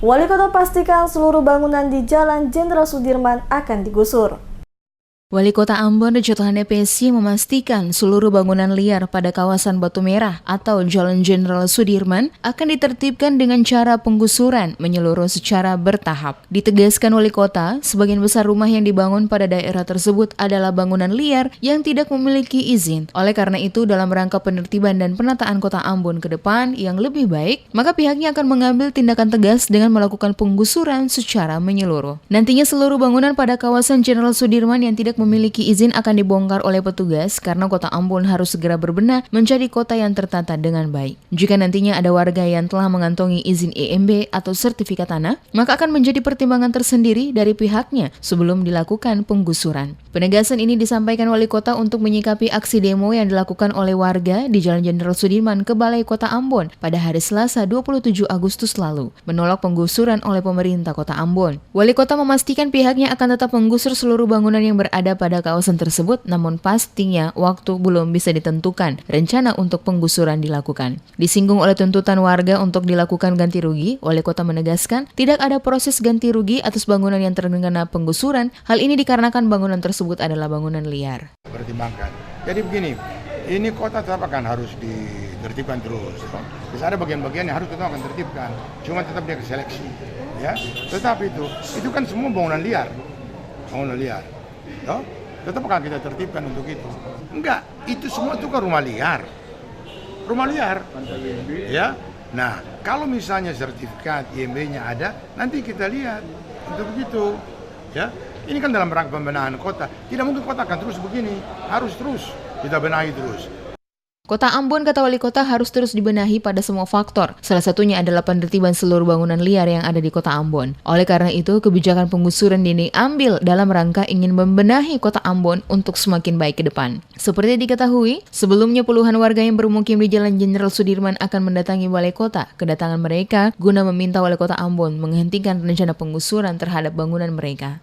Wali Kota pastikan seluruh bangunan di Jalan Jenderal Sudirman akan digusur. Wali Kota Ambon Richard Hanepesi memastikan seluruh bangunan liar pada kawasan Batu Merah atau Jalan Jenderal Sudirman akan ditertibkan dengan cara penggusuran menyeluruh secara bertahap. Ditegaskan Wali Kota, sebagian besar rumah yang dibangun pada daerah tersebut adalah bangunan liar yang tidak memiliki izin. Oleh karena itu, dalam rangka penertiban dan penataan Kota Ambon ke depan yang lebih baik, maka pihaknya akan mengambil tindakan tegas dengan melakukan penggusuran secara menyeluruh. Nantinya seluruh bangunan pada kawasan Jenderal Sudirman yang tidak memiliki izin akan dibongkar oleh petugas karena Kota Ambon harus segera berbenah menjadi kota yang tertata dengan baik. Jika nantinya ada warga yang telah mengantongi izin EMB atau sertifikat tanah, maka akan menjadi pertimbangan tersendiri dari pihaknya sebelum dilakukan penggusuran. Penegasan ini disampaikan Wali Kota untuk menyikapi aksi demo yang dilakukan oleh warga di Jalan Jenderal Sudirman ke Balai Kota Ambon pada hari Selasa 27 Agustus lalu, menolak penggusuran oleh pemerintah Kota Ambon. Wali Kota memastikan pihaknya akan tetap menggusur seluruh bangunan yang berada pada kawasan tersebut, namun pastinya waktu belum bisa ditentukan rencana untuk penggusuran dilakukan. Disinggung oleh tuntutan warga untuk dilakukan ganti rugi, Wali Kota menegaskan tidak ada proses ganti rugi atas bangunan yang terkena penggusuran. Hal ini dikarenakan bangunan tersebut adalah bangunan liar. Pertimbangkan. Jadi begini, ini kota tetap akan harus ditertibkan terus. Bisa ada bagian-bagian yang harus tetap akan tertibkan, cuma tetap dia seleksi, ya. Tetapi itu kan semua bangunan liar. Toh, tetap akan kita tertibkan untuk itu. Enggak, itu semua itu kan rumah liar, ya. Nah, kalau misalnya sertifikat IMB-nya ada, nanti kita lihat untuk begitu, ya. Ini kan dalam rangka pembenahan kota. Tidak mungkin kota akan terus begini, harus terus kita benahi terus. Kota Ambon, kata Wali Kota, harus terus dibenahi pada semua faktor. Salah satunya adalah penertiban seluruh bangunan liar yang ada di Kota Ambon. Oleh karena itu, kebijakan penggusuran ini diambil dalam rangka ingin membenahi Kota Ambon untuk semakin baik ke depan. Seperti diketahui, sebelumnya puluhan warga yang bermukim di Jalan Jenderal Sudirman akan mendatangi Balai Kota. Kedatangan mereka guna meminta Wali Kota Ambon menghentikan rencana penggusuran terhadap bangunan mereka.